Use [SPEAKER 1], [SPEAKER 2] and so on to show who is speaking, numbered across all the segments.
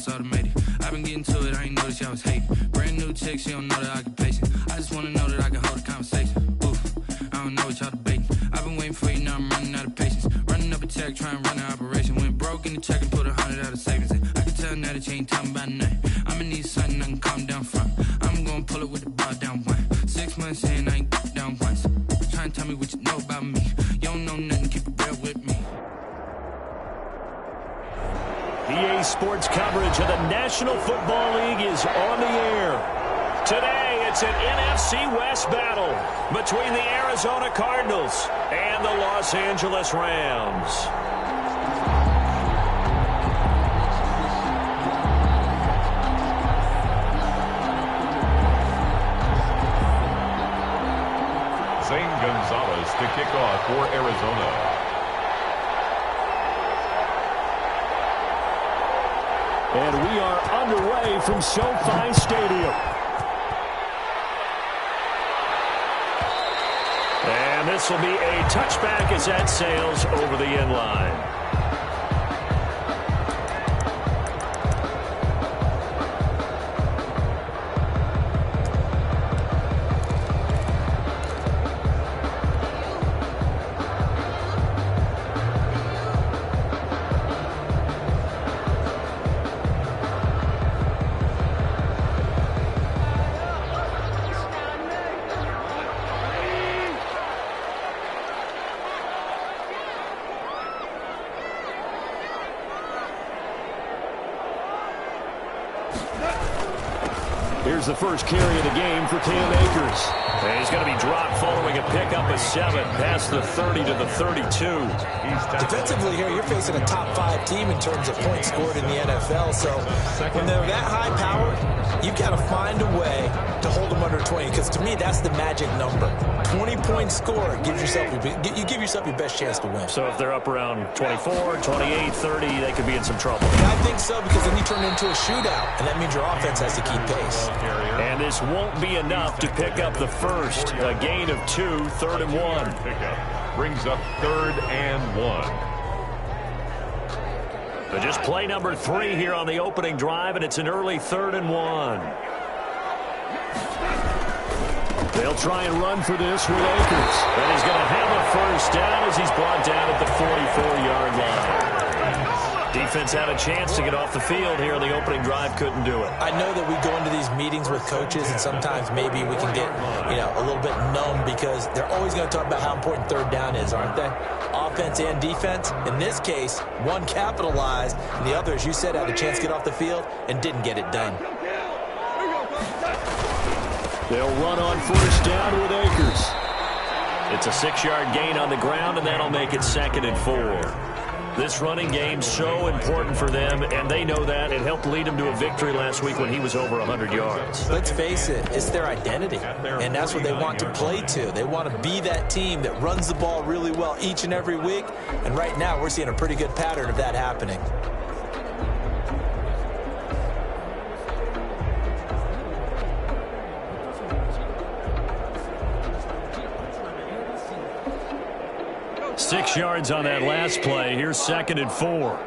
[SPEAKER 1] it's automated. I've been getting to it, I ain't noticed y'all was hating. Brand new chick, she don't know that I can pace it. I just wanna know that I can hold a conversation. Oof, I don't know what y'all debating. I've been waiting for you, now I'm running out of patience. Running up a check, trying to run an operation. Went broke in the check and put 100 out of savings in. I can tell now that you ain't talking about nothing. I'ma need something I can calm down from. I'm gonna pull it with the bar down one. 6 months in, I ain't down once. Try and tell me what you know about me. You don't know nothing, keep it real with me.
[SPEAKER 2] EA Sports coverage of the National Football League is on the air. Today, it's an NFC West battle between the Arizona Cardinals and the Los Angeles Rams.
[SPEAKER 3] Zane Gonzalez to kick off for Arizona.
[SPEAKER 2] And we are underway from SoFi Stadium. And this will be a touchback as that sails over the end line. Here's the first carry of the game for Cam Akers. And he's going to be dropped following a pickup of 7 past the 30 to the 32.
[SPEAKER 4] Defensively here, you're facing a top-5 team in terms of points scored in the NFL. So when they're that high powered, you've got to find a way to hold them under 20. Because to me, that's the magic number. 20-point score gives yourself you give yourself your best chance to win.
[SPEAKER 2] So if they're up around 24, 28, 30, they could be in some trouble.
[SPEAKER 4] Yeah, I think so, because then you turn it into a shootout, and that means your offense has to keep pace.
[SPEAKER 2] And this won't be enough to pick up the first. A gain of 2, 3rd and 1.
[SPEAKER 3] Pickup brings up 3rd and 1.
[SPEAKER 2] But just play number 3 here on the opening drive, and it's an early 3rd and 1. They'll try and run for this with Akers. And he's going to have a first down as he's brought down at the 44-yard line. Defense had a chance to get off the field here on the opening drive, couldn't do it.
[SPEAKER 4] I know that we go into these meetings with coaches, and sometimes maybe we can get, a little bit numb because they're always going to talk about how important 3rd down is, aren't they? Offense and defense. In this case, one capitalized, and the other, as you said, had a chance to get off the field and didn't get it done.
[SPEAKER 2] They'll run on first down with Akers. It's a 6-yard gain on the ground, and that'll make it 2nd and 4. This running game's so important for them, and they know that. It helped lead them to a victory last week when he was over 100 yards.
[SPEAKER 4] Let's face it, it's their identity, and that's what they want to play to. They want to be that team that runs the ball really well each and every week, and right now we're seeing a pretty good pattern of that happening.
[SPEAKER 2] Six yards on that last play. Here's 2nd and 4.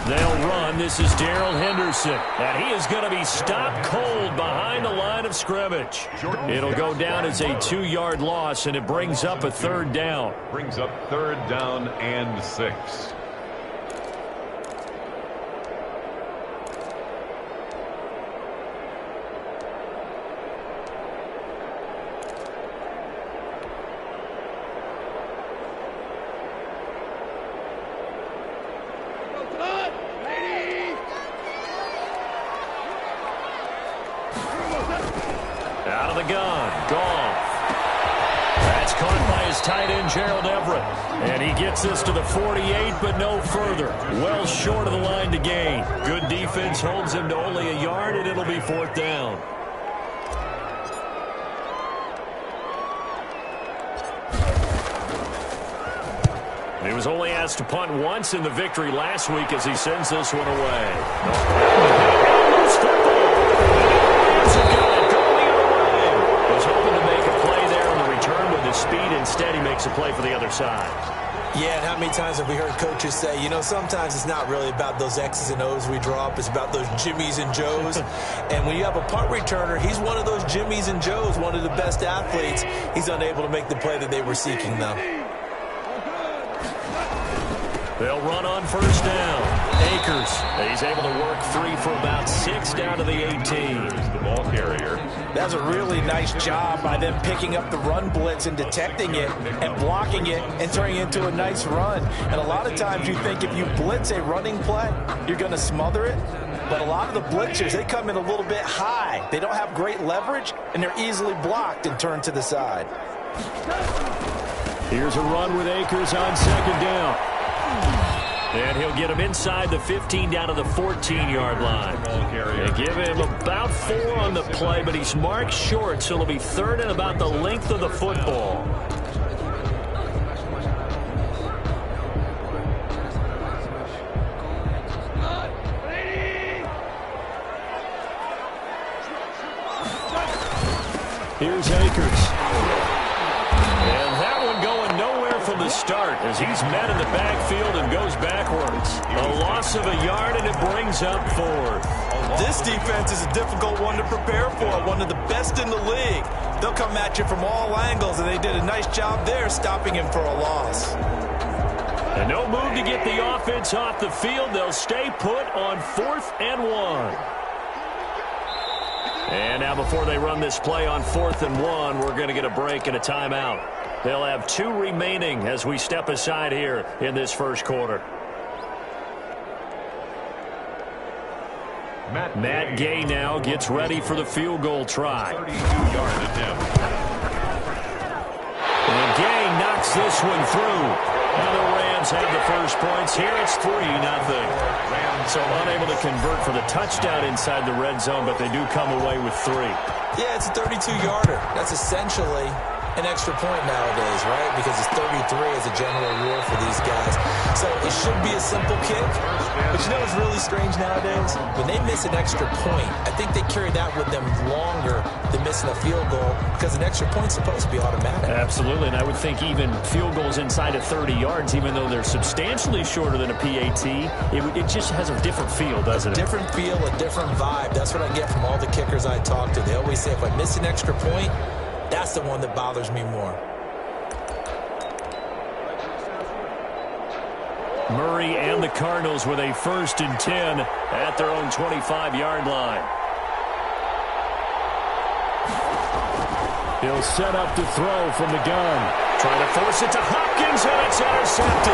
[SPEAKER 2] They'll run. This is Darrell Henderson. And he is going to be stopped cold behind the line of scrimmage. It'll go down as a 2-yard loss, and it brings up a 3rd down.
[SPEAKER 3] Brings up 3rd down and 6.
[SPEAKER 2] Out of the gun. Goff. That's caught by his tight end, Gerald Everett. And he gets this to the 48, but no further. Well short of the line to gain. Good defense holds him to only a yard, and it'll be 4th down. He was only asked to punt once in the victory last week as he sends this one away. Was hoping to make a play there on the return with his speed. Instead, he makes a play for the other side.
[SPEAKER 4] Yeah, and how many times have we heard coaches say, you know, sometimes it's not really about those X's and O's we draw up. It's about those Jimmies and Joes. And when you have a punt returner, he's one of those Jimmies and Joes, one of the best athletes. He's unable to make the play that they were seeking, though.
[SPEAKER 2] They'll run on first down. Akers, he's able to work free for about 6 down to the 18.
[SPEAKER 3] The ball carrier.
[SPEAKER 4] That's a really nice job by them picking up the run blitz and detecting it and blocking it and turning it into a nice run. And a lot of times you think if you blitz a running play, you're going to smother it. But a lot of the blitzers, they come in a little bit high. They don't have great leverage, and they're easily blocked and turned to the side.
[SPEAKER 2] Here's a run with Akers on second down. And he'll get him inside the 15 down to the 14-yard line. They give him about 4 on the play, but he's marked short, so it'll be third and about the length of the football. Here's Akers. And that one going nowhere from the start as he's met in the backfield and goes backwards. A loss of a yard, and it brings up 4th.
[SPEAKER 4] This defense is a difficult one to prepare for, one of the best in the league. They'll come at you from all angles, and they did a nice job there stopping him for a loss.
[SPEAKER 2] And no move to get the offense off the field. They'll stay put on 4th and 1. And now before they run this play on 4th and 1, we're going to get a break and a timeout. They'll have 2 remaining as we step aside here in this first quarter. Matt Gay now gets ready for the field goal try.
[SPEAKER 3] 32-yard attempt.
[SPEAKER 2] And Gay knocks this one through. And the Rams have the first points. Here it's 3-0. So unable to convert for the touchdown inside the red zone, but they do come away with 3.
[SPEAKER 4] Yeah, it's a 32-yarder. That's essentially an extra point nowadays, right? Because it's 33 as a general rule for these guys. So it should be a simple kick. But you know what's really strange nowadays? When they miss an extra point, I think they carry that with them longer than missing a field goal because an extra point's supposed to be automatic.
[SPEAKER 2] Absolutely, and I would think even field goals inside of 30 yards, even though they're substantially shorter than a PAT, it just has a different feel, doesn't it?
[SPEAKER 4] A different feel, a different vibe. That's what I get from all the kickers I talk to. They always say, if I miss an extra point, that's the one that bothers me more.
[SPEAKER 2] Murray and the Cardinals with a 1st and 10 at their own 25-yard line. He'll set up to throw from the gun. Trying to force it to Hopkins, and it's intercepted.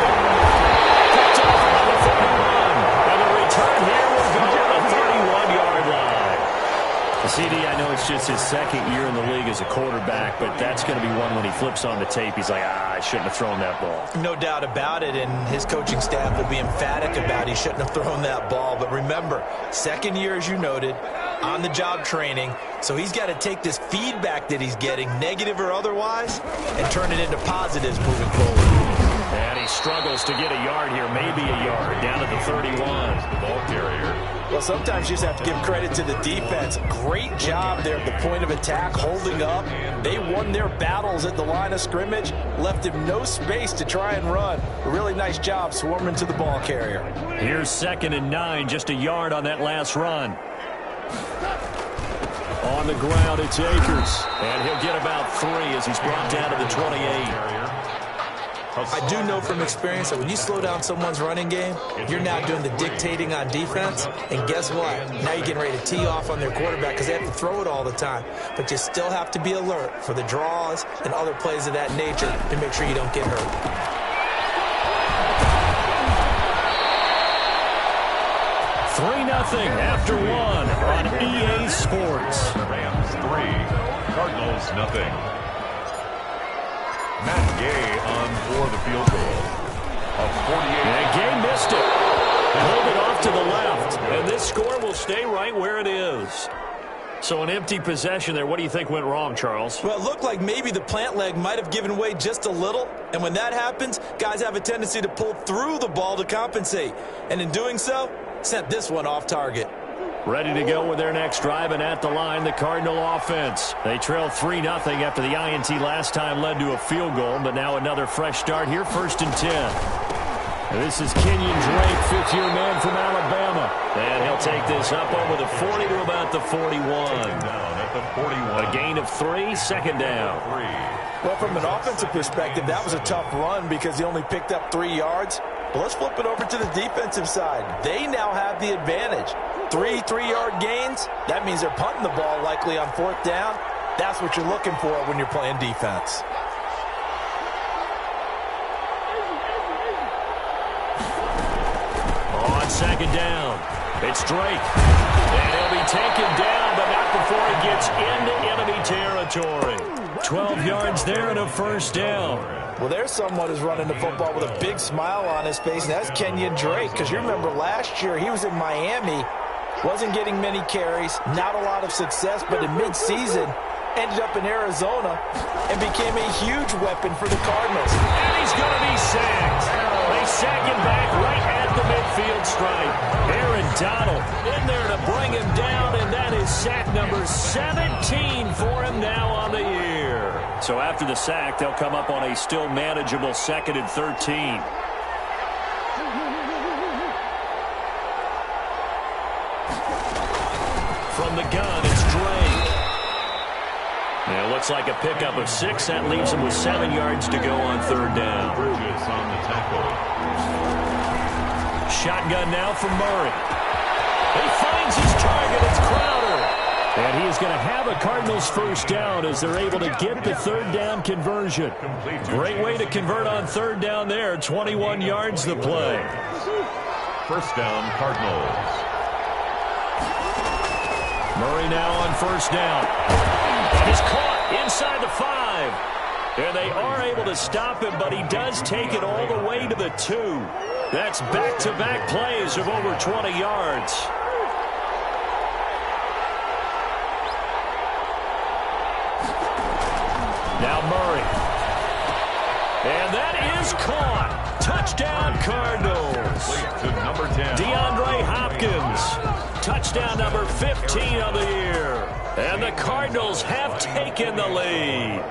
[SPEAKER 2] Picked off around the 41. And the return here will go to the 31-yard line. CD, I know it's just his 2nd year in the league as a quarterback, but that's going to be one when he flips on the tape. He's like, I shouldn't have thrown that ball.
[SPEAKER 4] No doubt about it, and his coaching staff will be emphatic about he shouldn't have thrown that ball. But remember, 2nd year, as you noted, on-the-job training, so he's got to take this feedback that he's getting, negative or otherwise, and turn it into positives moving forward.
[SPEAKER 2] And he struggles to get a yard here, maybe a yard, down to the 31.
[SPEAKER 3] The ball carrier.
[SPEAKER 4] Well, sometimes you just have to give credit to the defense. Great job there at the point of attack, holding up. They won their battles at the line of scrimmage, left him no space to try and run. A really nice job swarming to the ball carrier.
[SPEAKER 2] Here's 2nd and 9, just a yard on that last run. On the ground, it's Akers. And he'll get about 3 as he's brought down to the 28.
[SPEAKER 4] I do know from experience that when you slow down someone's running game, you're now doing the dictating on defense. And guess what? Now you're getting ready to tee off on their quarterback because they have to throw it all the time. But you still have to be alert for the draws and other plays of that nature to make sure you don't get hurt.
[SPEAKER 2] Nothing after 1 on EA Sports.
[SPEAKER 3] Rams 3, Cardinals nothing. Matt Gay on for the field goal. A 48.
[SPEAKER 2] And Gay missed it. Hold it off to the left. And this score will stay right where it is. So an empty possession there. What do you think went wrong, Charles?
[SPEAKER 4] Well, it looked like maybe the plant leg might have given way just a little. And when that happens, guys have a tendency to pull through the ball to compensate. And in doing so, sent this one off target.
[SPEAKER 2] Ready to go with their next drive, and at the line, the Cardinal offense. They trail 3-0 after the INT last time led to a field goal, but now another fresh start here, 1st and 10. And this is Kenyon Drake, fifth-year man from Alabama. And he'll take this up over the 40 to about the 41.
[SPEAKER 3] Down at the 41.
[SPEAKER 2] A gain of 3, 2nd down.
[SPEAKER 4] Well, from an offensive perspective, that was a tough run because he only picked up 3 yards. But let's flip it over to the defensive side. They now have the advantage. 3 3-yard gains, that means they're punting the ball likely on 4th down. That's what you're looking for when you're playing defense.
[SPEAKER 2] On 2nd down, it's Drake. And he'll be taken down, but not before he gets into enemy territory. 12 yards there and a 1st down.
[SPEAKER 4] Well, there's someone who's running the football with a big smile on his face, and that's Kenyon Drake. Because you remember last year he was in Miami, wasn't getting many carries, not a lot of success, but in midseason ended up in Arizona and became a huge weapon for the Cardinals.
[SPEAKER 2] And he's going to be sacked. They sack him back right at the midfield stripe. Aaron Donald in there to bring him down, and that is sack number 17 for him now on the year. So after the sack, they'll come up on a still manageable 2nd and 13. From the gun, it's Drake. And it looks like a pickup of 6. That leaves him with 7 yards to go on 3rd down.
[SPEAKER 3] Burgess on the tackle.
[SPEAKER 2] Shotgun now from Murray. He finds his target. It's Crowder. And he is going to have a Cardinals 1st down as they're able to get the 3rd down conversion. Great way to convert on 3rd down there. 21 yards the play.
[SPEAKER 3] 1st down, Cardinals.
[SPEAKER 2] Murray now on 1st down. And he's caught inside the 5. And they are able to stop him, but he does take it all the way to the 2. That's back-to-back plays of over 20 yards. Now Murray. And that is caught. Touchdown, Cardinals.
[SPEAKER 3] To number 10.
[SPEAKER 2] DeAndre Hopkins. Touchdown number 15 of the year. And the Cardinals have taken the lead.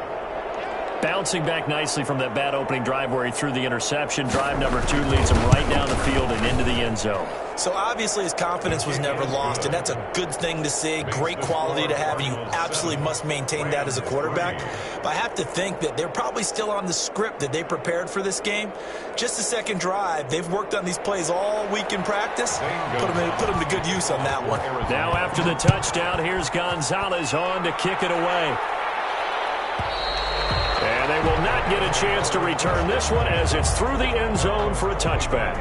[SPEAKER 2] Bouncing back nicely from that bad opening drive where he threw the interception. Drive number 2 leads him right down the field and into the end zone.
[SPEAKER 4] So obviously his confidence was never lost, and that's a good thing to see. Great quality to have, and you absolutely must maintain that as a quarterback. But I have to think that they're probably still on the script that they prepared for this game. Just the 2nd drive. They've worked on these plays all week in practice. Put them to good use on that one.
[SPEAKER 2] Now after the touchdown, here's Gonzalez on to kick it away. And they will not get a chance to return this one as it's through the end zone for a touchback.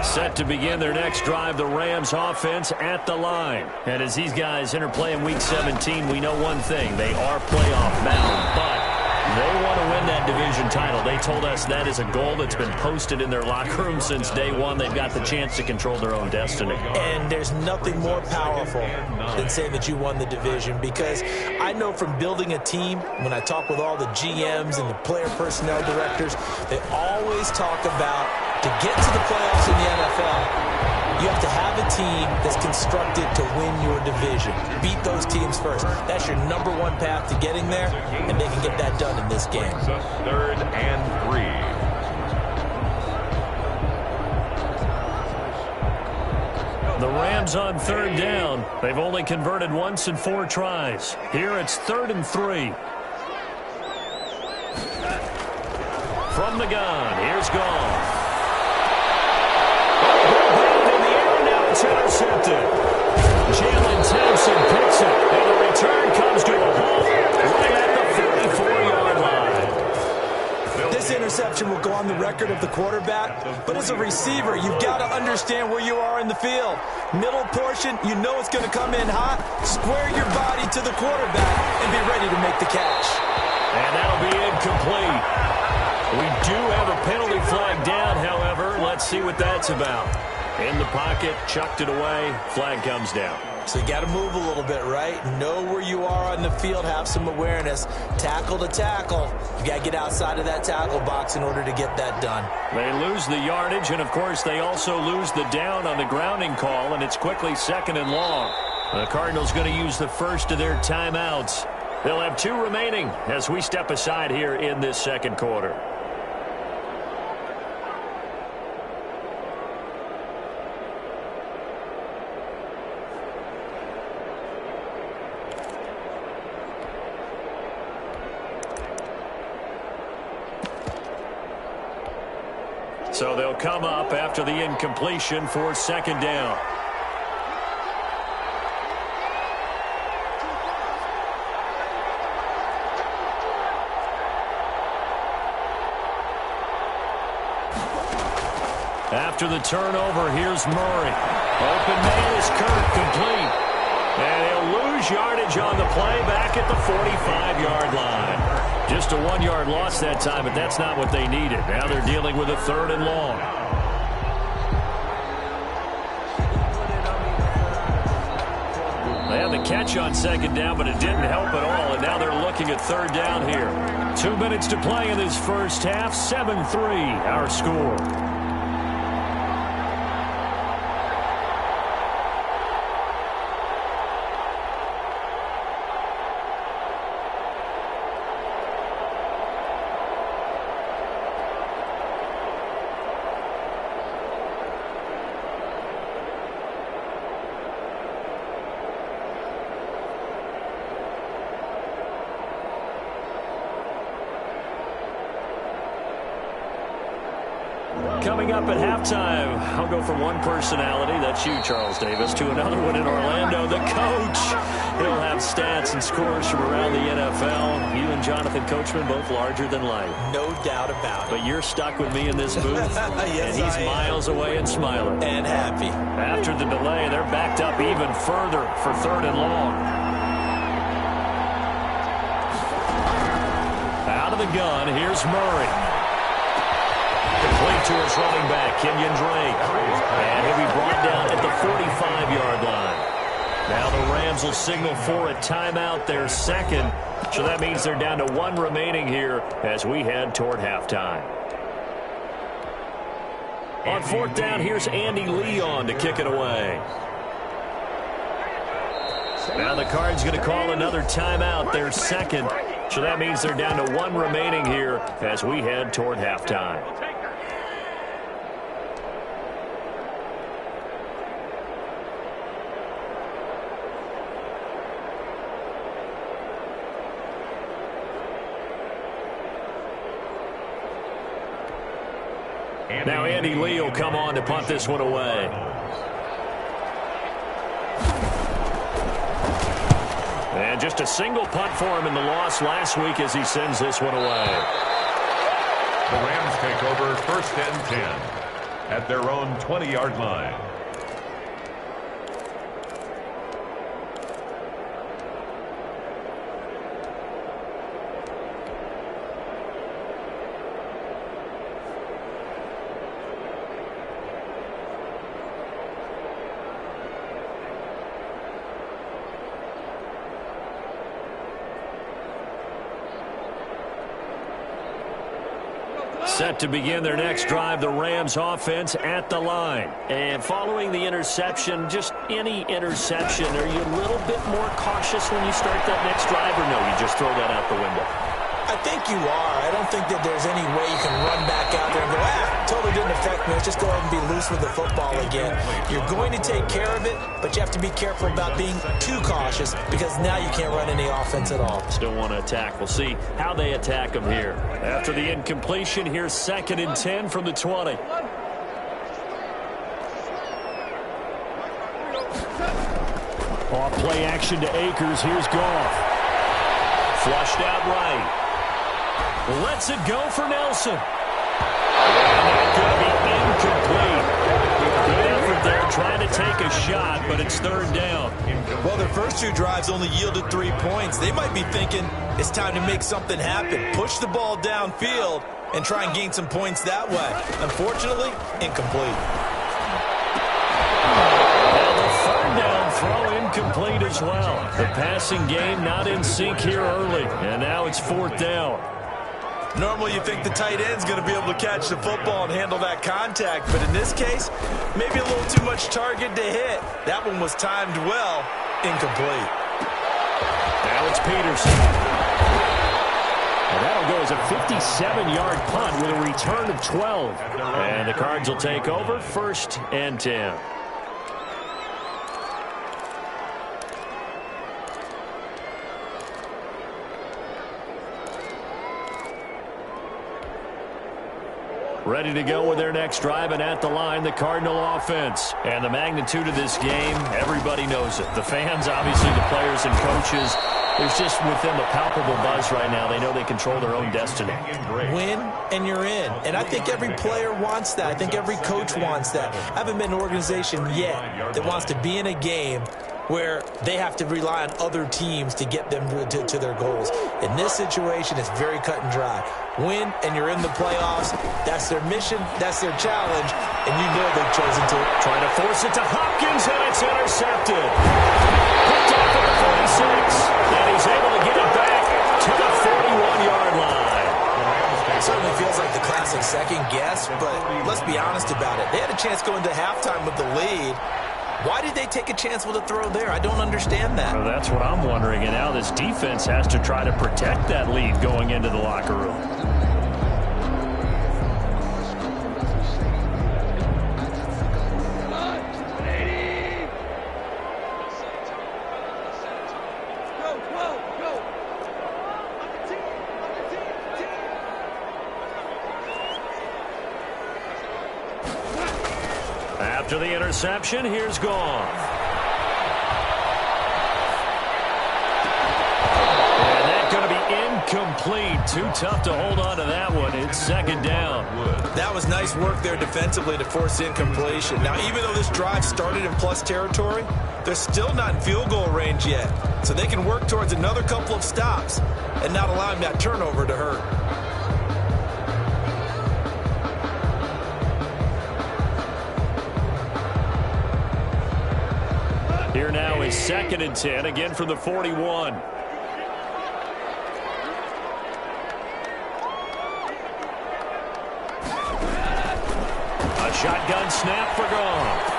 [SPEAKER 2] Set to begin their next drive, the Rams offense at the line. And as these guys interplay in Week 17, we know one thing. They are playoff bound, but they want to win that division title. They told us that is a goal that's been posted in their locker room since day one. They've got the chance to control their own destiny.
[SPEAKER 4] And there's nothing more powerful than saying that you won the division, because I know from building a team, when I talk with all the GMs and the player personnel directors, they always talk about to get to the playoffs in the NFL, you have to have a team that's constructed to win your division. Beat those teams first. That's your number 1 path to getting there, and they can get that done in this game.
[SPEAKER 3] 3rd and 3.
[SPEAKER 2] The Rams on 3rd down. They've only converted once in 4 tries. Here it's 3rd and 3. From the gun, here's Goff. It's intercepted. Jalen Thompson picks it, and the return comes to a halt right at the 44-yard line.
[SPEAKER 4] This interception will go on the record of the quarterback, but as a receiver, you've got to understand where you are in the field. Middle portion, you know it's going to come in hot. Square your body to the quarterback and be ready to make the catch.
[SPEAKER 2] And that'll be incomplete. We do have a penalty flag down, however. Let's see what that's about. In the pocket, chucked it away, flag comes down.
[SPEAKER 4] So you got to move a little bit, right? Know where you are on the field, have some awareness. Tackle to tackle. You got to get outside of that tackle box in order to get that done.
[SPEAKER 2] They lose the yardage, and of course they also lose the down on the grounding call, and it's quickly 2nd and long. The Cardinals going to use the first of their timeouts. They'll have 2 remaining as we step aside here in this second quarter. So they'll come up after the incompletion for 2nd down. After the turnover, here's Murray. Open man is Kirk, complete. And he'll lose yardage on the play back at the 45-yard line. Just a 1-yard loss that time, but that's not what they needed. Now they're dealing with a 3rd and long. They had the catch on 2nd down, but it didn't help at all, and now they're looking at 3rd down here. 2 minutes to play in this first half, 7-3 our score. Coming up at halftime, I'll go from one personality, that's you, Charles Davis, to another one in Orlando, the coach. He'll have stats and scores from around the NFL. You and Jonathan Coachman, both larger than life.
[SPEAKER 4] No doubt about it.
[SPEAKER 2] But you're stuck with me in this booth,
[SPEAKER 4] yes,
[SPEAKER 2] and he's miles away and smiling.
[SPEAKER 4] And happy.
[SPEAKER 2] After the delay, they're backed up even further for 3rd and long. Out of the gun, here's Murray. Complete to his running back, Kenyon Drake. And he'll be brought down at the 45-yard line. Now the Rams will signal for a timeout, their 2nd. So that means they're down to 1 remaining here as we head toward halftime. On 4th down, here's Andy Leon to kick it away. Now the Cards going to call another timeout, their 2nd. So that means they're down to 1 remaining here as we head toward halftime. Now Andy Lee will come on to punt this one away. And just a single punt for him in the loss last week as he sends this one away.
[SPEAKER 3] The Rams take over 1st and 10 at their own 20-yard line.
[SPEAKER 2] Set to begin their next drive, the Rams offense at the line. And following the interception, just any interception, are you a little bit more cautious when you start that next drive, or no, you just throw that out the window?
[SPEAKER 4] I think you are. I don't think that there's any way you can run back out there and go, totally didn't affect me. Let's just go ahead and be loose with the football again. You're going to take care of it, but you have to be careful about being too cautious because now you can't run any offense at all.
[SPEAKER 2] Still want to attack. We'll see how they attack them here. After the incompletion, here's 2nd and 10 from the 20. Off play action to Akers. Here's Goff. Flushed out right. Lets it go for Nelson. And that could be incomplete. Good effort there trying to take a shot, but it's third down.
[SPEAKER 4] Well, their first 2 drives only yielded 3 points. They might be thinking it's time to make something happen. Push the ball downfield and try and gain some points that way. Unfortunately, incomplete.
[SPEAKER 2] And the third down throw incomplete as well. The passing game not in sync here early, and now it's fourth down.
[SPEAKER 4] Normally you think the tight end's going to be able to catch the football and handle that contact, but in this case, maybe a little too much target to hit. That one was timed well, incomplete.
[SPEAKER 2] Now it's Peterson. And that'll go as a 57-yard punt with a return of 12. And the Cards will take over, 1st and 10. Ready to go with their next drive, and at the line, the Cardinal offense. And the magnitude of this game, everybody knows it. The fans, obviously, the players and coaches. There's just with them a palpable buzz right now. They know they control their own destiny.
[SPEAKER 4] Win, and you're in. And I think every player wants that. I think every coach wants that. I haven't been an organization yet that wants to be in a game where they have to rely on other teams to get them to their goals. In this situation, it's very cut and dry. Win, and you're in the playoffs. That's their mission. That's their challenge. And you know they've chosen to.
[SPEAKER 2] Trying to force it to Hopkins, and it's intercepted. Picked off at the 46. And he's able to get it back to the 41-yard line.
[SPEAKER 4] It certainly feels like the classic second guess, but let's be honest about it. They had a chance going into halftime with the lead. Why did they take a chance with a throw there? I don't understand that.
[SPEAKER 2] Well, that's what I'm wondering. And now this defense has to try to protect that lead going into the locker room. After the interception, here's Goff. And that's going to be incomplete. Too tough to hold on to that one. It's second down.
[SPEAKER 4] That was nice work there defensively to force incompletion. Now, even though this drive started in plus territory, they're still not in field goal range yet. So they can work towards another couple of stops and not allowing that turnover to hurt.
[SPEAKER 2] Here now is 2nd and 10, again from the 41. A shotgun snap for Goff.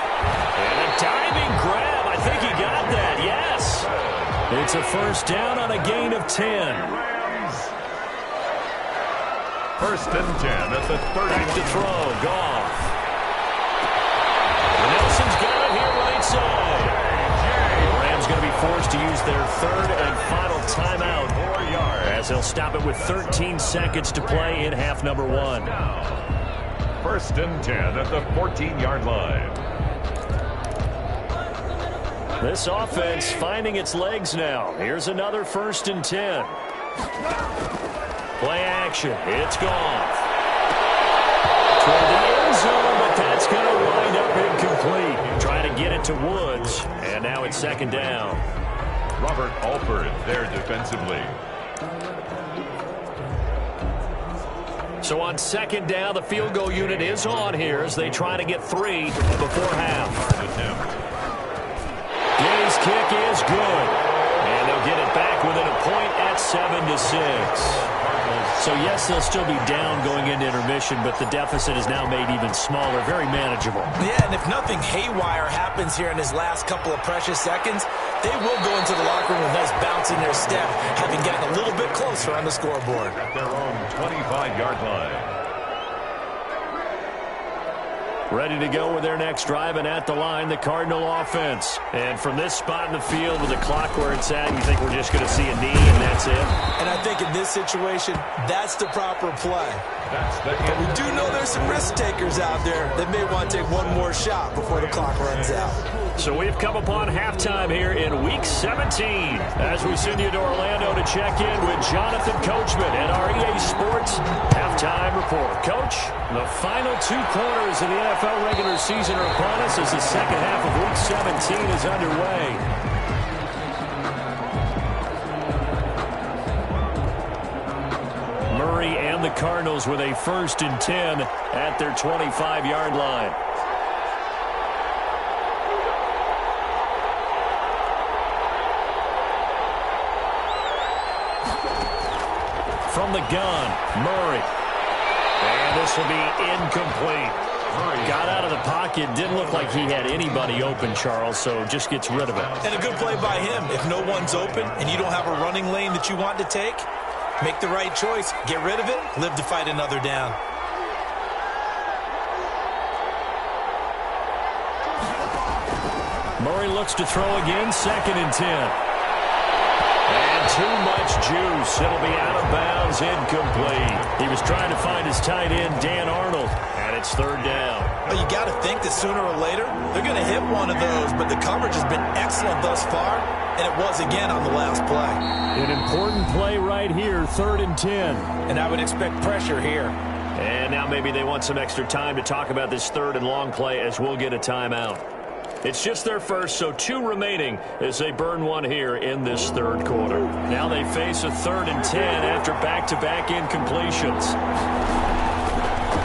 [SPEAKER 2] And a diving grab. I think he got that, yes. It's a first down on a gain of 10.
[SPEAKER 3] 1st and 10 at the 30.
[SPEAKER 2] Back to throw, Goff. Nelson's got it here right side. Going to be forced to use their 3rd and final timeout as they'll stop it with 13 seconds to play in half number 1.
[SPEAKER 3] 1st and 10 at the 14-yard line.
[SPEAKER 2] This offense finding its legs now. Here's another 1st and 10. Play action. It's gone. Toward the end zone, but that's going to wind up incomplete. Trying to get it to Woods, and now it's 2nd down.
[SPEAKER 3] Robert Alford there defensively.
[SPEAKER 2] So on 2nd down, the field goal unit is on here as they try to get 3 before half. Gay's kick is good, and they'll get it back within a point at 7-6. So, yes, they'll still be down going into intermission, but the deficit is now made even smaller, very manageable.
[SPEAKER 4] Yeah, and if nothing haywire happens here in his last couple of precious seconds, they will go into the locker room with a nice bounce in their step, having gotten a little bit closer on the scoreboard.
[SPEAKER 3] At their own 25-yard line.
[SPEAKER 2] Ready to go with their next drive, and at the line, the Cardinal offense. And from this spot in the field with the clock where it's at, you think we're just going to see a knee and that's it?
[SPEAKER 4] And I think in this situation, that's the proper play. But we do know there's some risk takers out there that may want to take one more shot before the clock runs out.
[SPEAKER 2] So we've come upon halftime here in Week 17 as we send you to Orlando to check in with Jonathan Coachman at our EA Sports Halftime Report. Coach, the final 2 quarters of the NFL regular season are upon us as the second half of Week 17 is underway. Murray and the Cardinals with a 1st and 10 at their 25-yard line. From the gun, Murray. And this will be incomplete. Got out of the pocket. Didn't look like he had anybody open, Charles, so just gets rid of it.
[SPEAKER 4] And a good play by him. If no one's open and you don't have a running lane that you want to take, make the right choice. Get rid of it. Live to fight another down.
[SPEAKER 2] Murray looks to throw again. 2nd and 10. And too much juice. It'll be out of bounds, incomplete. He was trying to find his tight end, Dan Arnold, and it's 3rd down.
[SPEAKER 4] Well, you got to think that sooner or later they're going to hit one of those, but the coverage has been excellent thus far, and it was again on the last play.
[SPEAKER 2] An important play right here, 3rd and 10.
[SPEAKER 4] And I would expect pressure here.
[SPEAKER 2] And now maybe they want some extra time to talk about this 3rd and long play as we'll get a timeout. It's just their first, so 2 remaining as they burn one here in this 3rd quarter. Now they face a 3rd and 10 after back-to-back incompletions.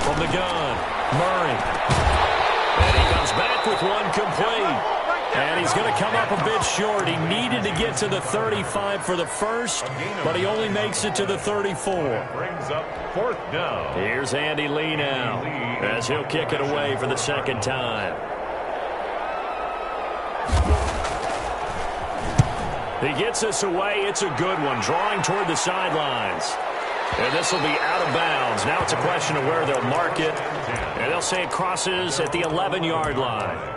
[SPEAKER 2] From the gun, Murray. And he comes back with one complete. And he's going to come up a bit short. He needed to get to the 35 for the first, but he only makes it to the 34.
[SPEAKER 3] Brings up 4th down.
[SPEAKER 2] Here's Andy Lee now as he'll kick it away for the 2nd time. He gets this away. It's a good one, drawing toward the sidelines. And this will be out of bounds. Now it's a question of where they'll mark it. And they'll say it crosses at the 11-yard line.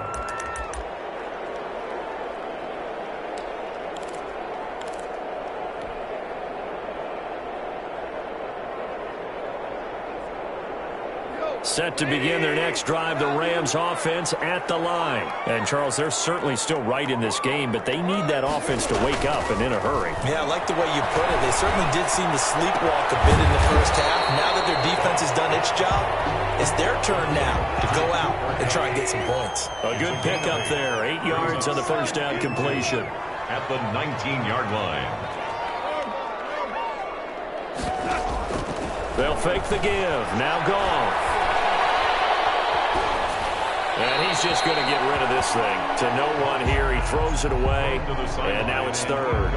[SPEAKER 2] Set to begin their next drive, the Rams offense at the line. And, Charles, they're certainly still right in this game, but they need that offense to wake up and in a hurry.
[SPEAKER 4] Yeah, I like the way you put it. They certainly did seem to sleepwalk a bit in the first half. Now that their defense has done its job, it's their turn now to go out and try and get some points.
[SPEAKER 2] A good pickup there. 8 yards on the first down completion.
[SPEAKER 3] At the 19-yard line.
[SPEAKER 2] They'll fake the give. Now gone. And he's just going to get rid of this thing. To no one here. He throws it away. And now it's 3rd.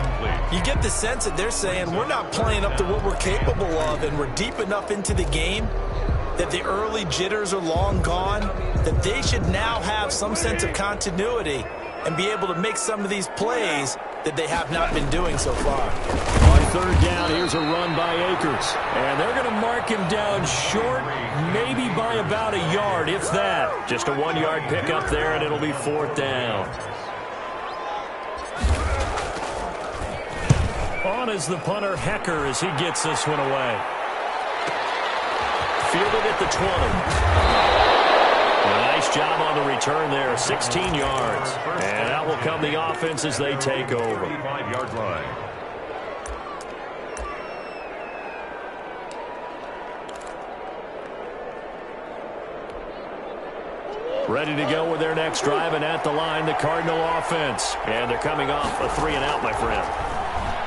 [SPEAKER 4] You get the sense that they're saying we're not playing up to what we're capable of, and we're deep enough into the game that the early jitters are long gone, that they should now have some sense of continuity and be able to make some of these plays that they have not been doing so far.
[SPEAKER 2] On 3rd down, here's a run by Akers. And they're going to mark him down short, maybe by about a yard, if that. Just a 1-yard pickup there, and it'll be 4th down. On is the punter, Hecker, as he gets this one away. Fielded at the 20. Nice job on the return there, 16 yards. And out will come the offense as they take over.
[SPEAKER 3] 35-yard line.
[SPEAKER 2] Ready to go with their next drive, and at the line, the Cardinal offense. And they're coming off a 3-and-out, my friend.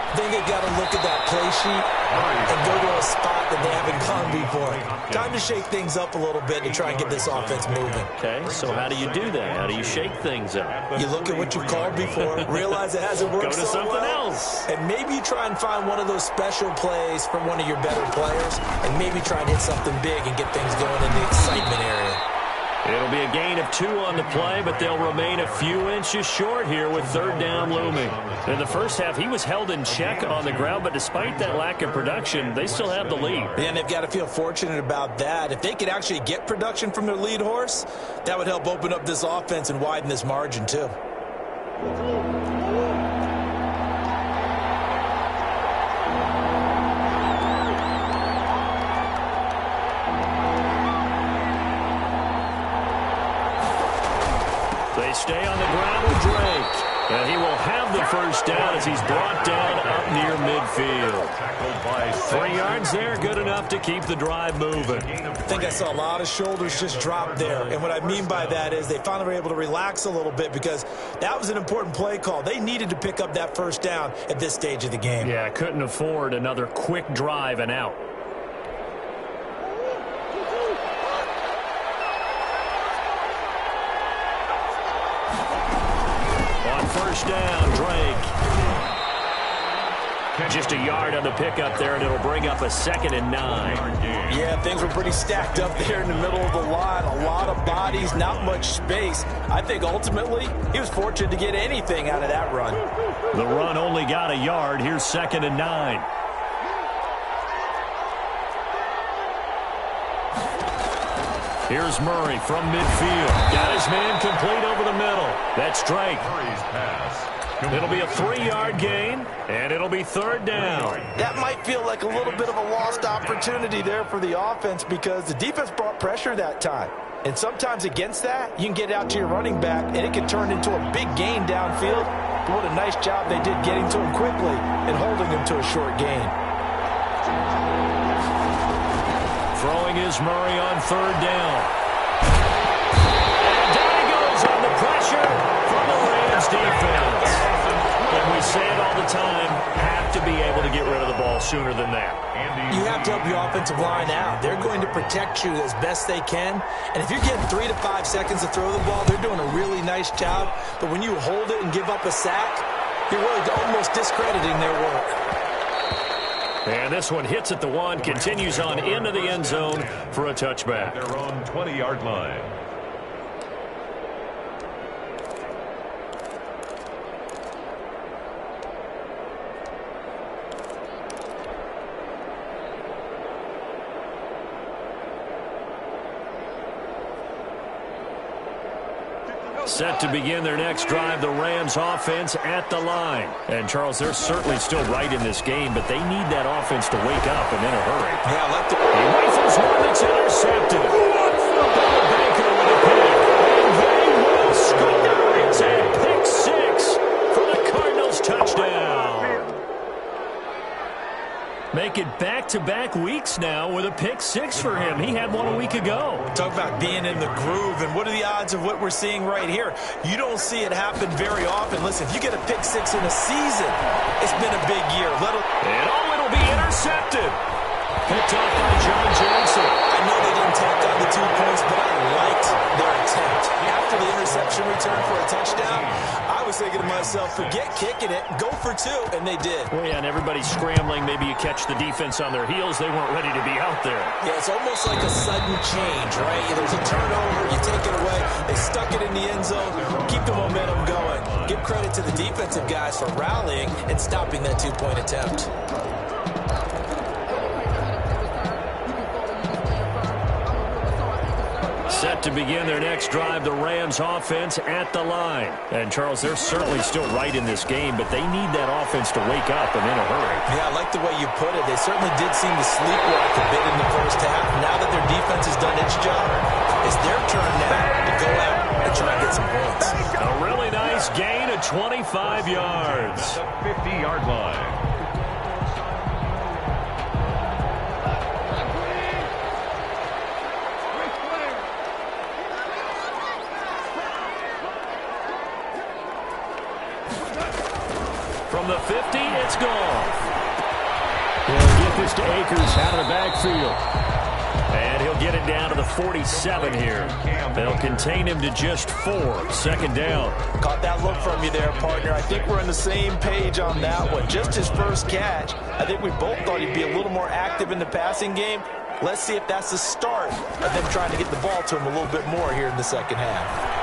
[SPEAKER 4] I think they've got to look at that play sheet and go to a spot that they haven't gone before. Time to shake things up a little bit to try and get this offense moving.
[SPEAKER 2] Okay, so how do you do that? How do you shake things up?
[SPEAKER 4] You look at what you've called before, realize it hasn't worked
[SPEAKER 2] Go to
[SPEAKER 4] so
[SPEAKER 2] something
[SPEAKER 4] well,
[SPEAKER 2] else.
[SPEAKER 4] and maybe you try and find one of those special plays from one of your better players, and maybe try and hit something big and get things going in the excitement area.
[SPEAKER 2] It'll be a gain of 2 on the play, but they'll remain a few inches short here with 3rd down looming. In the first half, he was held in check on the ground, but despite that lack of production, they still have the lead.
[SPEAKER 4] And they've got to feel fortunate about that. If they could actually get production from their lead horse, that would help open up this offense and widen this margin too.
[SPEAKER 2] They stay on the ground first down as he's brought down up near midfield. 3 yards there, good enough to keep the drive moving.
[SPEAKER 4] I think I saw a lot of shoulders just drop there. And what I mean by that is they finally were able to relax a little bit because that was an important play call. They needed to pick up that first down at this stage of the game.
[SPEAKER 2] Yeah, couldn't afford another quick drive and out. On first down, Drake. Just a yard on the pickup there, and it'll bring up a 2nd and 9.
[SPEAKER 4] Yeah, things were pretty stacked up there in the middle of the line. A lot of bodies, not much space. I think ultimately he was fortunate to get anything out of that run.
[SPEAKER 2] The run only got a yard. Here's 2nd and 9. Here's Murray from midfield. Got his man complete over the middle. That's Drake.
[SPEAKER 3] Murray's pass.
[SPEAKER 2] It'll be a 3-yard gain, and it'll be 3rd down.
[SPEAKER 4] That might feel like a little bit of a lost opportunity there for the offense because the defense brought pressure that time. And sometimes against that, you can get out to your running back, and it can turn into a big gain downfield. But what a nice job they did getting to him quickly and holding him to a short gain.
[SPEAKER 2] Throwing is Murray on 3rd down. And down he goes on the pressure from the Rams defense. And we say it all the time, have to be able to get rid of the ball sooner than that.
[SPEAKER 4] You have to help your offensive line out. They're going to protect you as best they can. And if you're getting 3 to 5 seconds to throw the ball, they're doing a really nice job. But when you hold it and give up a sack, you're really almost discrediting their work.
[SPEAKER 2] And this one hits at the 1, continues on into the end zone for a touchback.
[SPEAKER 3] Their own 20-yard line.
[SPEAKER 2] Set to begin their next drive, the Rams offense at the line. And, Charles, they're certainly still right in this game, but they need that offense to wake up and in a hurry.
[SPEAKER 4] Yeah, I like the...
[SPEAKER 2] He rifles one that's intercepted. Baker with a pick. And they will score. It's a pick 6 for the Cardinals touchdown. Make it back-to-back weeks now with a pick 6 for him. He had one a week ago.
[SPEAKER 4] Talk about being in the groove, and what are the odds of what we're seeing right here? You don't see it happen very often. Listen, if you get a pick 6 in a season, it's been a big year.
[SPEAKER 2] And it'll be intercepted. Picked off by John Johnson.
[SPEAKER 4] I know they didn't tack on the 2 points, but I liked their attempt. After the interception return for a touchdown, I was thinking to myself, forget kicking it, go for 2, and they did.
[SPEAKER 2] Well, yeah, and everybody's scrambling. Maybe you catch the defense on their heels. They weren't ready to be out there.
[SPEAKER 4] Yeah, it's almost like a sudden change, right? There's a turnover, you take it away, they stuck it in the end zone, keep the momentum going. Give credit to the defensive guys for rallying and stopping that 2-point attempt.
[SPEAKER 2] Set to begin their next drive, the Rams offense at the line. And, Charles, they're certainly still right in this game, but they need that offense to wake up and in a hurry.
[SPEAKER 4] Yeah, I like the way you put it. They certainly did seem to sleepwalk a bit in the first half. Now that their defense has done its job, it's their turn now to go out and try and get some points.
[SPEAKER 2] A really nice gain of 25 yards.
[SPEAKER 3] The 50-yard line.
[SPEAKER 2] From the 50, it's gone. He'll get this to Akers out of the backfield. And he'll get it down to the 47 here. They'll contain him to just 4. 2nd down.
[SPEAKER 4] Caught that look from you there, partner. I think we're on the same page on that one. Just his first catch. I think we both thought he'd be a little more active in the passing game. Let's see if that's the start of them trying to get the ball to him a little bit more here in the second half.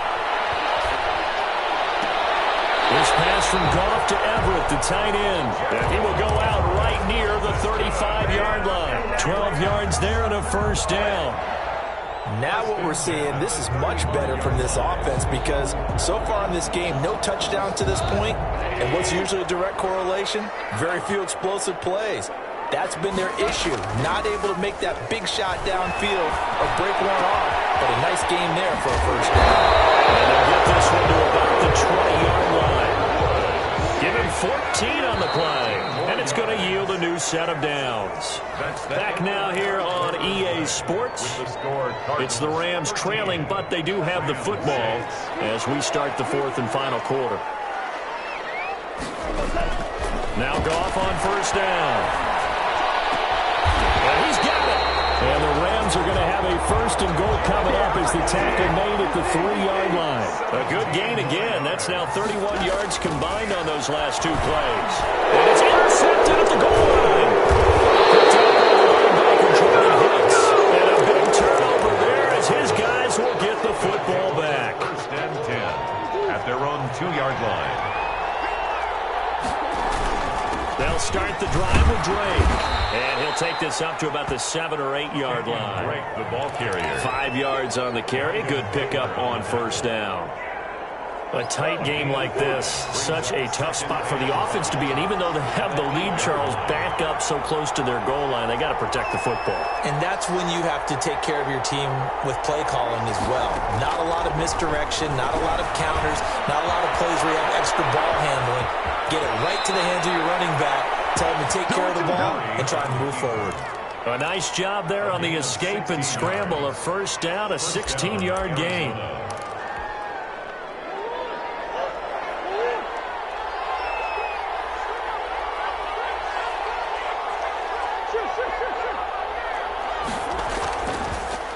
[SPEAKER 2] This pass from Goff to Everett, the tight end. And he will go out right near the 35-yard line. 12 yards there and a first down.
[SPEAKER 4] Now what we're seeing, this is much better from this offense because so far in this game, no touchdown to this point. And what's usually a direct correlation? Very few explosive plays. That's been their issue. Not able to make that big shot downfield or break one off. But a nice game there for a first down.
[SPEAKER 2] And they'll get this one to about the 20-yard line. Give him 14 on the play, and it's going to yield a new set of downs. Back now here on EA Sports. It's the Rams trailing, but they do have the football as we start the fourth and final quarter. Now Goff on first down. And he's got it. And the Rams are going to have a first and goal coming up as the tackle made at the 3-yard line. A good gain again. That's now 31 yards combined on those last two plays. And it's intercepted at the goal line. Picked up by the linebacker, Jordan Hicks. And a big turnover there as his guys will get the football back.
[SPEAKER 3] First and 10 at their own 2-yard line.
[SPEAKER 2] They'll start the drive with Drake. And he'll take this up to about the 7 or 8 yard line.
[SPEAKER 3] Drake, the ball carrier.
[SPEAKER 2] 5 yards on the carry. Good pickup on first down. A tight game like this, such a tough spot for the offense to be in. Even though they have the lead, Charles, back up so close to their goal line, they got to protect the football.
[SPEAKER 4] And that's when you have to take care of your team with play calling as well. Not a lot of misdirection, not a lot of counters, not a lot of plays where you have extra ball handling. Get it right to the hands of your running back. Tell him to take care of the ball and try and move forward.
[SPEAKER 2] A nice job there on the escape and scramble. A first down, a 16-yard gain.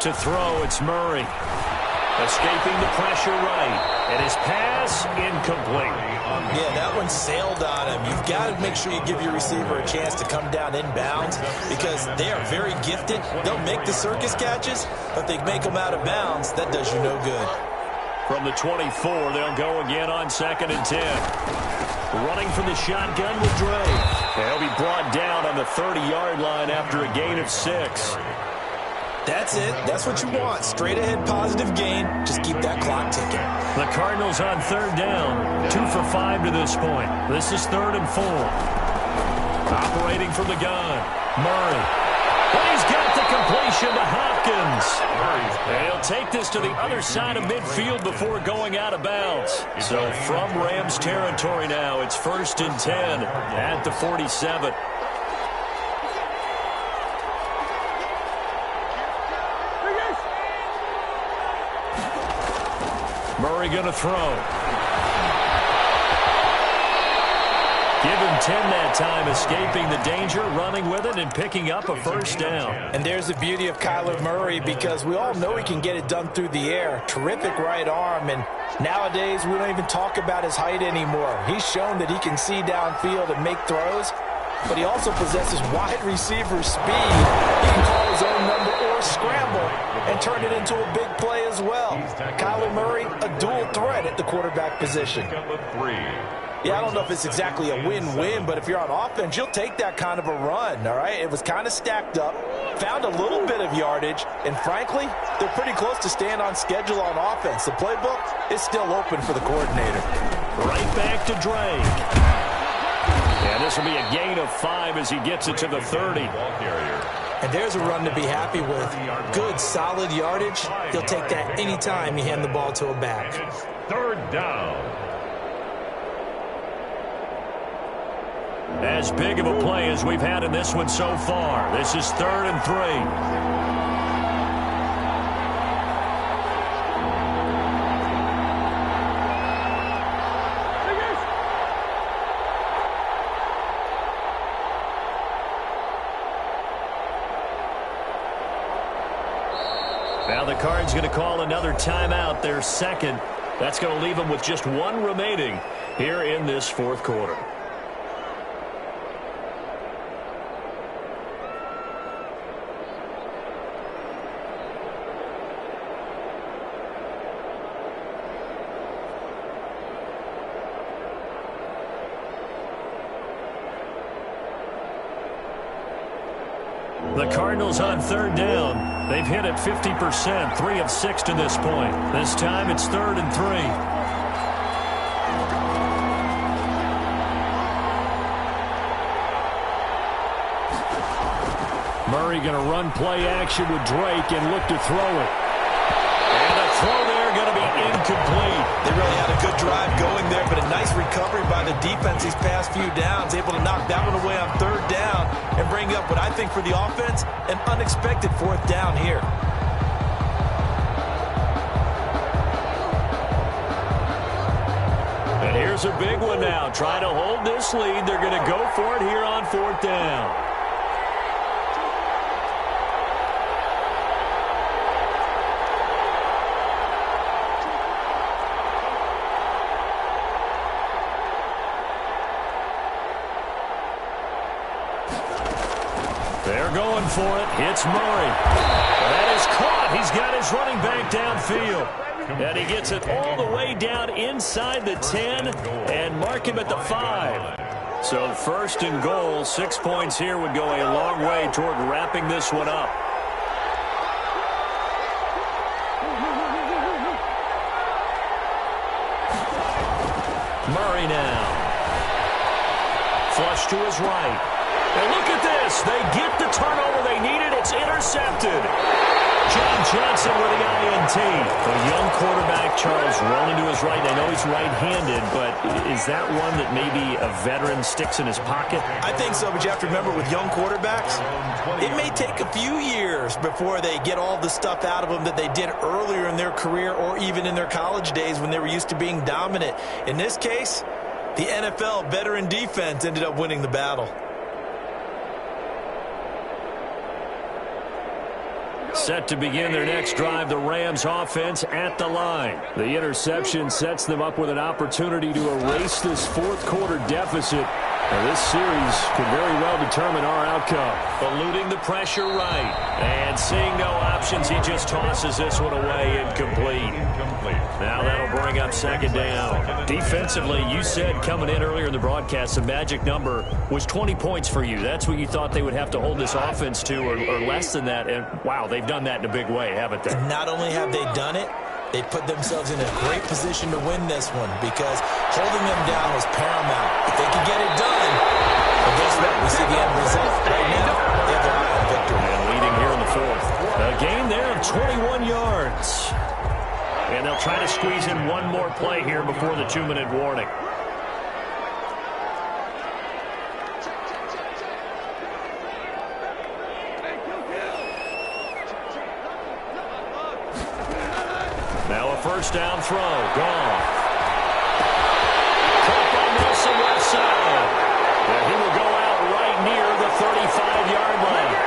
[SPEAKER 2] To throw, it's Murray. Escaping the pressure right. And his pass incomplete.
[SPEAKER 4] Yeah, that one sailed on him. You've got to make sure you give your receiver a chance to come down inbounds because they are very gifted. They'll make the circus catches, but they make them out of bounds. That does you no good.
[SPEAKER 2] From the 24, they'll go again on 2nd and 10. Running from the shotgun with Drake. He'll be brought down on the 30-yard line after a gain of 6.
[SPEAKER 4] That's it. That's what you want. Straight ahead positive gain. Just keep that clock ticking.
[SPEAKER 2] The Cardinals on 3rd down. 2 for 5 to this point. This is 3rd and 4. Operating from the gun. Murray. And he's got the completion to Hopkins. And he'll take this to the other side of midfield before going out of bounds. So from Rams territory now, it's 1st and 10 at the 47. Murray going to throw. Give him 10 that time, escaping the danger, running with it, and picking up a first down.
[SPEAKER 4] And there's the beauty of Kyler Murray because we all know he can get it done through the air. Terrific right arm, and nowadays we don't even talk about his height anymore. He's shown that he can see downfield and make throws, but he also possesses wide receiver speed. He can call his own number or scramble and turn it into a big play as well. Kyler Murray, a dual threat at the quarterback position. Yeah, I don't know if it's exactly a win-win, but if you're on offense, you'll take that kind of a run, all right? It was kind of stacked up, found a little bit of yardage, and frankly, they're pretty close to staying on schedule on offense. The playbook is still open for the coordinator.
[SPEAKER 2] Right back to Drake. And this will be a gain of 5 as he gets it to the 30.
[SPEAKER 4] And there's a run to be happy with. Good, solid yardage. He'll take that anytime you hand the ball to a back.
[SPEAKER 3] 3rd down.
[SPEAKER 2] As big of a play as we've had in this one so far. This is 3rd and 3. Now the Cards going to call another timeout, their second. That's going to leave them with just 1 remaining here in this 4th quarter. The Cardinals on 3rd down. They've hit it 50%, 3 of 6 to this point. This time it's 3rd and 3. Murray going to run play action with Drake and look to throw it. And the throw there going to be incomplete.
[SPEAKER 4] They really had a good drive going there, but a nice recovery by the defense these past few downs, able to knock that one away on third down and bring up what I think for the offense, an unexpected fourth down here.
[SPEAKER 2] And here's a big one now. Trying to hold this lead. They're going to go for it here on fourth down. They're going for it. It's Murray. That is caught. He's got his running back downfield. And he gets it all the way down inside the 10 and mark him at the 5. So first and goal, 6 points here would go a long way toward wrapping this one up. Murray now. Flush to his right. And look at this. They get the turnover they needed. It's intercepted. John Johnson with the INT. A young quarterback, Charles, rolling to his right. I know he's right-handed, but is that one that maybe a veteran sticks in his pocket?
[SPEAKER 4] I think so, but you have to remember with young quarterbacks, it may take a few years before they get all the stuff out of them that they did earlier in their career or even in their college days when they were used to being dominant. In this case, the NFL veteran defense ended up winning the battle.
[SPEAKER 2] Set to begin their next drive, the Rams offense at the line. The interception sets them up with an opportunity to erase this fourth quarter deficit. Now, this series could very well determine our outcome. Eluding the pressure right. And seeing no options, he just tosses this one away incomplete. Now that'll bring up second down. Defensively, you said coming in earlier in the broadcast, the magic number was 20 points for you. That's what you thought they would have to hold this offense to, or less than that. And, wow, they've done that in a big way, haven't they?
[SPEAKER 4] Not only have they done it, they put themselves in a great position to win this one because holding them down was paramount. If they could get it done, well, guess what? We see the end result. Right now, they have their eye on victory.
[SPEAKER 2] And leading here in the fourth. A gain there of 21 yards. And they'll try to squeeze in one more play here before the 2-minute warning. Now a first down throw. Gone. Caught by Nelson left side. And he will go out right near the 35-yard line.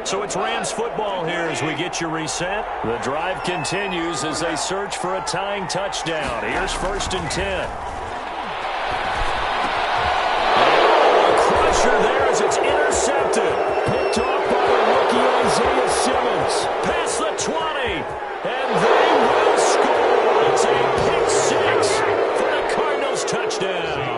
[SPEAKER 2] So it's Rams football here as we get you reset. The drive continues as they search for a tying touchdown. Here's first and 10. Oh, a crusher there as it's intercepted. Picked off by the rookie Isaiah Simmons. Past the 20. And they will score. It's a pick six for the Cardinals touchdown.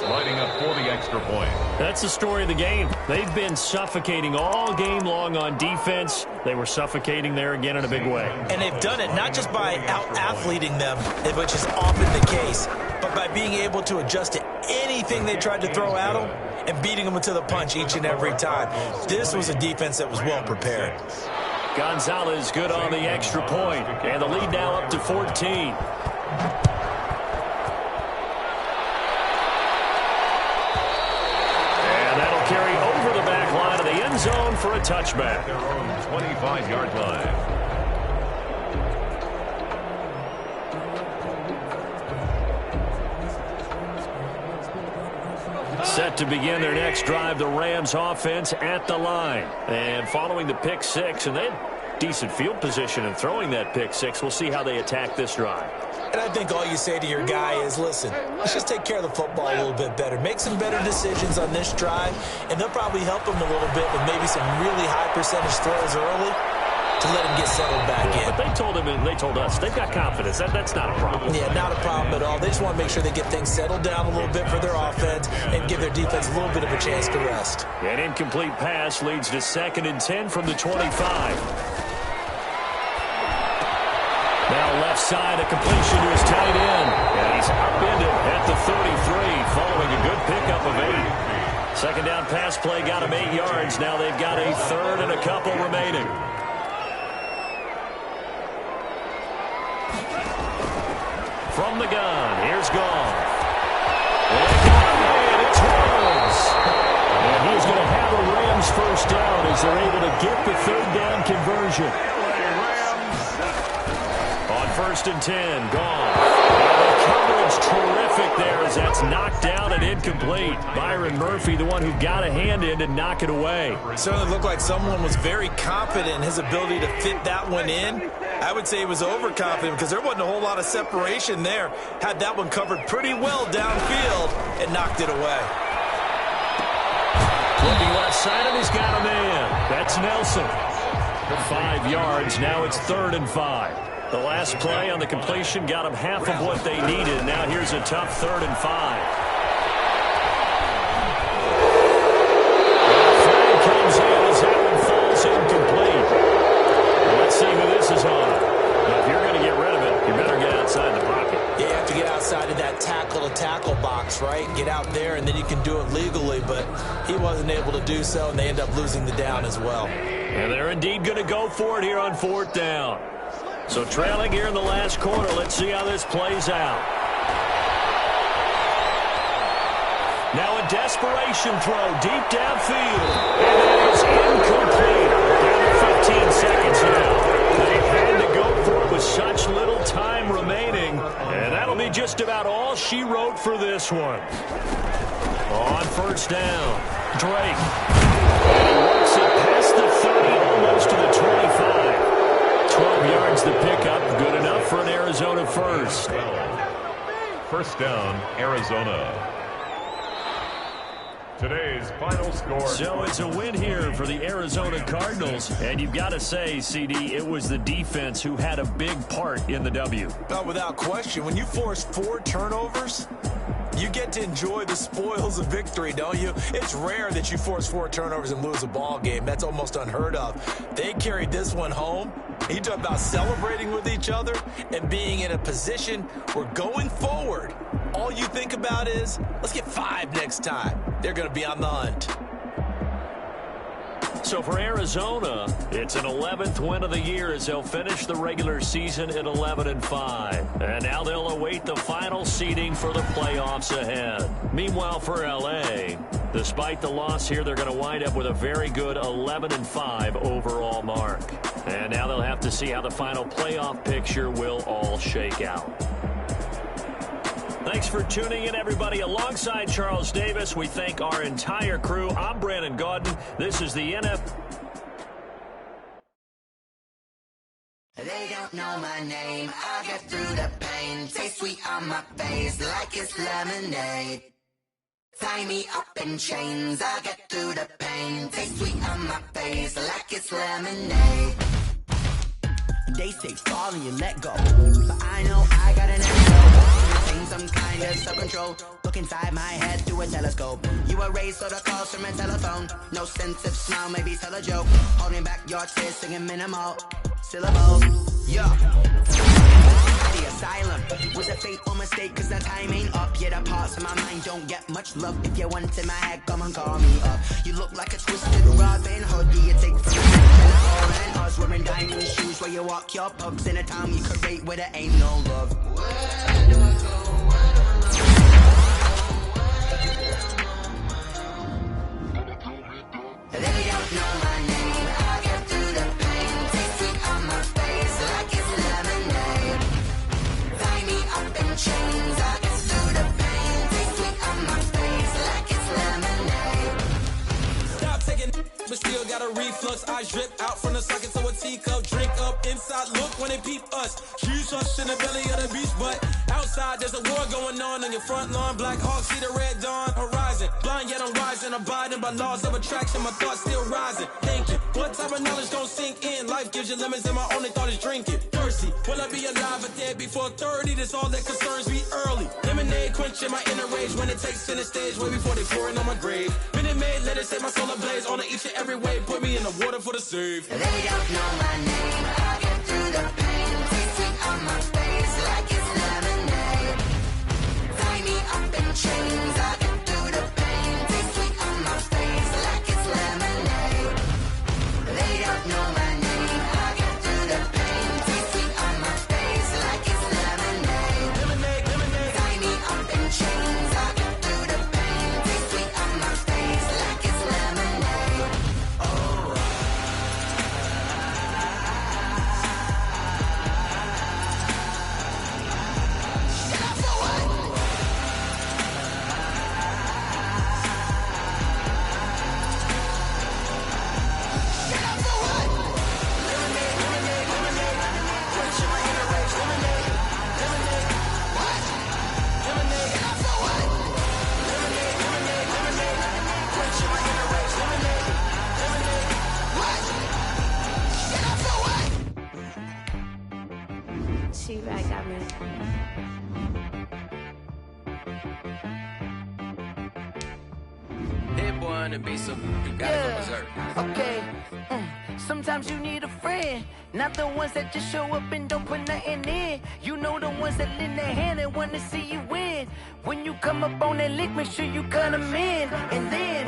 [SPEAKER 3] Lining up for the extra point.
[SPEAKER 2] That's the story of the game. They've been suffocating all game long on defense. They were suffocating there again in a big way.
[SPEAKER 4] And they've done it not just by out-athleting them, which is often the case, but by being able to adjust to anything they tried to throw at them and beating them to the punch each and every time. This was a defense that was well prepared.
[SPEAKER 2] Gonzalez good on the extra point. And the lead now up to 14. Carry over the back line of the end zone for a touchback.
[SPEAKER 3] Their own 25-yard line.
[SPEAKER 2] Set to begin their next drive, the Rams offense at the line. And following the pick six, and they had decent field position in throwing that pick six. We'll see how they attack this drive.
[SPEAKER 4] And I think all you say to your guy is, listen, let's just take care of the football a little bit better. Make some better decisions on this drive, and they'll probably help him a little bit with maybe some really high percentage throws early. to let him get settled back in.
[SPEAKER 2] But they told us they've got confidence. That's not a problem.
[SPEAKER 4] Yeah, not a problem at all. They just want to make sure they get things settled down a little bit for their offense and give their defense a little bit of a chance to rest.
[SPEAKER 2] An incomplete pass leads to 2nd and 10 from the 25. Now left side, a completion to his tight end. And he's upended at the 33 following a good pickup of 8. Second down pass play got him 8 yards. Now they've got a 3rd and a couple remaining. From the gun, here's Goff. And it's Rams. And he's going to have a Rams first down as they're able to get the 3rd down conversion. On 1st and 10, Goff. And the coverage terrific there as that's knocked down and incomplete. Byron Murphy, the one who got a hand in to knock it away.
[SPEAKER 4] It certainly looked like someone was very confident in his ability to fit that one in. I would say he was overconfident because there wasn't a whole lot of separation there. Had that one covered pretty well downfield and knocked it away.
[SPEAKER 2] Looking left side, and he's got a man. That's Nelson. 5 yards. Now it's 3rd and 5. The last play on the completion got them half of what they needed. Now here's a tough 3rd and 5. Flag comes in as that one falls incomplete. Let's see who this is on. But if you're going to get rid of it, you better get outside the pocket.
[SPEAKER 4] Yeah, you have to get outside of that tackle-to-tackle box, right? Get out there, and then you can do it legally. But he wasn't able to do so, and they end up losing the down as well.
[SPEAKER 2] And they're indeed going to go for it here on 4th down. So trailing here in the last quarter, let's see how this plays out. Now a desperation throw deep downfield. And that is incomplete. Down to 15 seconds now. They had to go for it with such little time remaining. And that'll be just about all she wrote for this one. On 1st down, Drake. And he works it past the 30, almost to the 25. 12 yards the pickup, good enough for an Arizona first.
[SPEAKER 3] 1st down, Arizona. Today's final score.
[SPEAKER 2] So it's a win here for the Arizona Cardinals. And you've got to say, CD, it was the defense who had a big part in the W.
[SPEAKER 4] Without question, when you force 4 turnovers, you get to enjoy the spoils of victory, don't you? It's rare that you force 4 turnovers and lose a ball game. That's almost unheard of. They carried this one home. You talk about celebrating with each other and being in a position where going forward, all you think about is, let's get 5 next time. They're going to be on the hunt.
[SPEAKER 2] So for Arizona, it's an 11th win of the year as they'll finish the regular season at 11-5. And now they'll await the final seeding for the playoffs ahead. Meanwhile, for LA, despite the loss here, they're going to wind up with a very good 11-5 overall mark. And now they'll have to see how the final playoff picture will all shake out. Thanks for tuning in, everybody. Alongside Charles Davis, we thank our entire crew. I'm Brandon Gaudin. This is the NFL.
[SPEAKER 5] They don't know my name. I get through the pain. Taste sweet on my face like it's lemonade. Tie me up in chains. I get through the pain. Taste sweet on my face like it's lemonade. They say fall and you let go, but I know I got an antidote to retain some kind of self-control. Look inside my head through a telescope. You erase all the calls from a telephone. No sense of smile, maybe tell a joke. Holding back your tears, singing minimal syllables. Yeah. The asylum was a fateful mistake, cause the time ain't up. Yet the parts of my mind don't get much love. If you want in my head, come and call me up. You look like a twisted Robin Hood. Do you take from and us wearing diamond shoes where you walk your pugs in a town you create where there ain't no love. Where do I go? They don't know my name. I get through the pain. Taste sweet on my face like it's lemonade. Tie me up in chains. I get through the pain. Taste sweet on my face like it's lemonade.
[SPEAKER 6] Stop taking, but still got a reflux. Eyes drip out from the socket to a teacup. Drink up inside. Look when they peep us. Huge us in the belly of the beach, but outside there's a war going on your front lawn. Black Hawk see the red dawn horizon. Blind yet I'm rising. rising, abiding by laws of attraction. My thoughts still rising. Thinking, what type of knowledge gon' sink in? Life gives you lemons, and my only thought is drinking. Thirsty, will I be alive or dead before 30? That's all that concerns me early. Lemonade quenching my inner rage when it takes center stage way before they pouring on my grave. Minute Maid, let it set my soul ablaze on each and every way. Put me in the water for the save.
[SPEAKER 5] They don't know my name. I get through the pain. Taste sweet on my face like it's lemonade. Tie me up in chains. I get through the pain. Taste sweet on my face like it's lemonade. They don't know my name. I get through the pain. Taste sweet on my face like it's lemonade.
[SPEAKER 6] Lemonade, lemonade.
[SPEAKER 5] Tie me up in chains. I get through the pain. Taste sweet on my face like it's lemonade.
[SPEAKER 7] She right got me.
[SPEAKER 1] That boy on the beat, so you gotta go berserk.
[SPEAKER 8] Okay. Sometimes you need a friend, not the ones that just show up and don't put nothing in. You know the ones that lend their hand and wanna see you win. When you come up on that lick, make sure you cut them in. And then